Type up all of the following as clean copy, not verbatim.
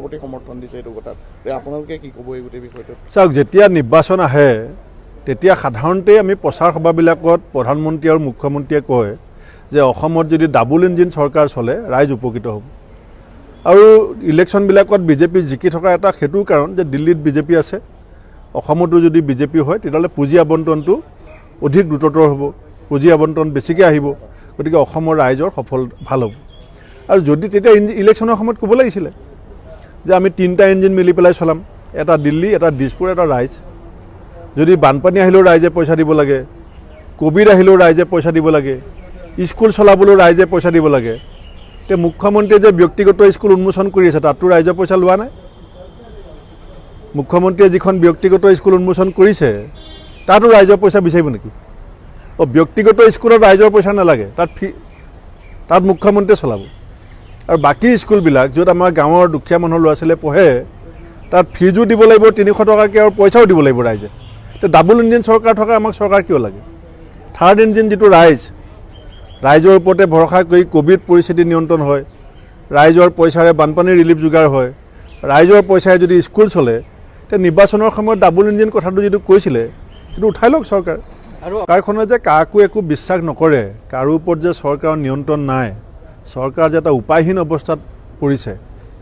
প্ৰতি সমৰ্থন দিছে এইটো কথাত আপোনালোকে কি ক'ব এই গোটেই বিষয়টো? চাওক, যেতিয়া নিৰ্বাচন আহে তেতিয়া সাধাৰণতে আমি প্ৰচাৰ সভাবিলাকত প্ৰধানমন্ত্ৰী আৰু মুখ্যমন্ত্ৰীয়ে কয় যে অসমত যদি ডাবল ইঞ্জিন চৰকাৰ চলে ৰাইজ উপকৃত হ'ব। আৰু ইলেকশ্যনবিলাকত বিজেপি জিকি থকা এটা সেইটো কাৰণ যে দিল্লীত বিজেপি আছে, অসমতো যদি বিজেপি হয় তেতিয়াহ'লে পুঁজি আবণ্টনটো অধিক দ্ৰুততৰ হ'ব, পুঁজি আবণ্টন বেছিকৈ আহিব, গতিকে অসমৰ ৰাইজৰ ভাল হ'ব। আৰু যদি তেতিয়া ইলেকশ্যনৰ সময়ত ক'ব লাগিছিলে যে আমি 3টা ইঞ্জিন মিলি পেলাই চলাম, এটা দিল্লী, এটা দিছপুৰ, এটা ৰাইজ। যদি বানপানী আহিলেও ৰাইজে পইচা দিব লাগে, কোভিড আহিলেও ৰাইজে পইচা দিব লাগে, স্কুল চলাবলৈও ৰাইজে পইচা দিব লাগে, তে মুখ্যমন্ত্ৰীয়ে যে ব্যক্তিগত স্কুল উন্মোচন কৰি আছে তাতো ৰাইজে পইচা লোৱা নাই। মুখ্যমন্ত্ৰীয়ে যিখন ব্যক্তিগত স্কুল উন্মোচন কৰিছে তাতো ৰাইজৰ পইচা বিচাৰিব নেকি? ব্যক্তিগত স্কুলত ৰাইজৰ পইচা নালাগে, তাত মুখ্যমন্ত্ৰীয়ে চলাব। আৰু বাকী স্কুলবিলাক য'ত আমাৰ গাঁৱৰ দুখীয়া মানুহৰ ল'ৰা ছোৱালীয়ে পঢ়ে তাত ফিজো দিব লাগিব 300 টকাকৈ, আৰু পইচাও দিব লাগিব ৰাইজে। তো ডাবল ইঞ্জিন চৰকাৰ থকা আমাক চৰকাৰ কিয় লাগে? থাৰ্ড ইঞ্জিন যিটো ৰাইজৰ ওপৰতে ভৰসা কৰি কোভিড পৰিস্থিতি নিয়ন্ত্ৰণ হয়, ৰাইজৰ পইচাৰে বানপানীৰ ৰিলিফ যোগাৰ হয়, ৰাইজৰ পইচাৰে যদি স্কুল চলে, তে নিৰ্বাচনৰ সময়ত ডাবল ইঞ্জিন কথাটো যিটো কৈছিলে সেইটো উঠাই লওক চৰকাৰ। আৰু চৰকাৰখনে যে কাকো একো বিশ্বাস নকৰে, কাৰো ওপৰত যে চৰকাৰৰ নিয়ন্ত্ৰণ নাই, চৰকাৰ যে এটা উপায়হীন অৱস্থাত পৰিছে,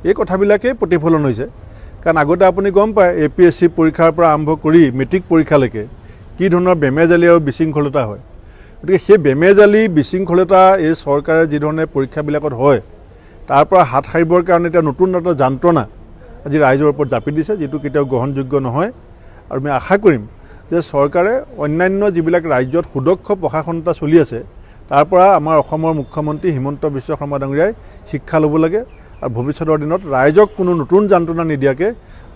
এই কথাবিলাকেই প্ৰতিফলন হৈছে। কাৰণ আগতে আপুনি গম পায় APSC পৰীক্ষাৰ পৰা আৰম্ভ কৰি মেট্ৰিক পৰীক্ষালৈকে কি ধৰণৰ বেমেজালি আৰু বিশৃংখলতা হয়। গতিকে সেই বেমেজালি বিশৃংখলতা এই চৰকাৰে যি ধৰণে পৰীক্ষাবিলাকত হয় তাৰ পৰা হাত সাৰিবৰ কাৰণে এতিয়া নতুন এটা যন্ত্ৰণা আজি ৰাইজৰ ওপৰত জাপি দিছে, যিটো কেতিয়াও গ্ৰহণযোগ্য নহয়। আৰু আমি আশা কৰিম যে চৰকাৰে অন্যান্য যিবিলাক ৰাজ্যত সুদক্ষ প্ৰশাসনতা চলি আছে তাৰ পৰা আমাৰ অসমৰ মুখ্যমন্ত্ৰী হিমন্ত বিশ্ব শৰ্মা ডাঙৰীয়াই শিক্ষা ল'ব লাগে, আৰু ভৱিষ্যতৰ দিনত ৰাইজক কোনো নতুন যন্ত্ৰণা নিদিয়াকৈ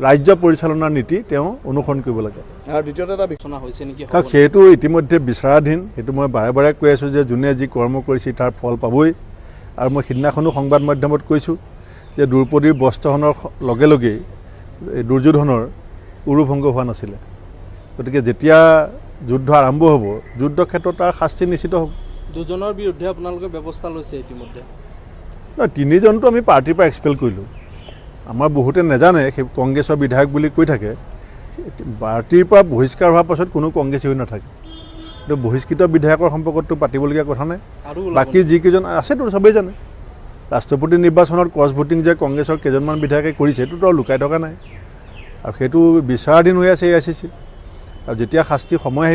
ৰাজ্য পৰিচালনাৰ নীতি তেওঁ অনুসৰণ কৰিব লাগে। আৰু দ্বিতীয়তে এটা বিচনা হৈছে নেকি? সেইটো ইতিমধ্যে বিচাৰাধীন। সেইটো মই বাৰে বাৰে কৈ আছোঁ যে যোনে যি কৰ্ম কৰিছে তাৰ ফল পাবই। আৰু মই সিদিনাখনো সংবাদ মাধ্যমত কৈছোঁ যে দ্ৰৌপদীৰ বস্ত্ৰহৰণৰ লগে লগেই দুৰ্যোধনৰ উৰুভংগ হোৱা নাছিলে। গতিকে যেতিয়া যুদ্ধ আৰম্ভ হ'ব, যুদ্ধ ক্ষেত্ৰত তাৰ শাস্তি নিশ্চিত হ'ব। দুজনৰ বিৰুদ্ধে আপোনালোকে ব্যৱস্থা লৈছে ইতিমধ্যে? নহয়, 3জনটো আমি পাৰ্টিৰ পৰা এক্সপেল কৰিলোঁ। আমাৰ বহুতে নাজানে, সেই কংগ্ৰেছৰ বিধায়ক বুলি কৈ থাকে। পাৰ্টিৰ পৰা বহিষ্কাৰ হোৱাৰ পাছত কোনো কংগ্ৰেছী হৈ নাথাকে। কিন্তু বহিষ্কৃত বিধায়কৰ সম্পৰ্কততো পাতিবলগীয়া কথা নাই। বাকী যিকেইজন আছেতো চবেই জানে। ৰাষ্ট্ৰপতি নিৰ্বাচনত ক্ৰছ ভোটিং যে কংগ্ৰেছৰ কেইজনমান বিধায়কে কৰিছে সেইটোতো আৰু লুকাই থকা নাই, আৰু সেইটো বিচাৰাধীন হৈ আছে AICC। আৰু যেতিয়া শাস্তি সময়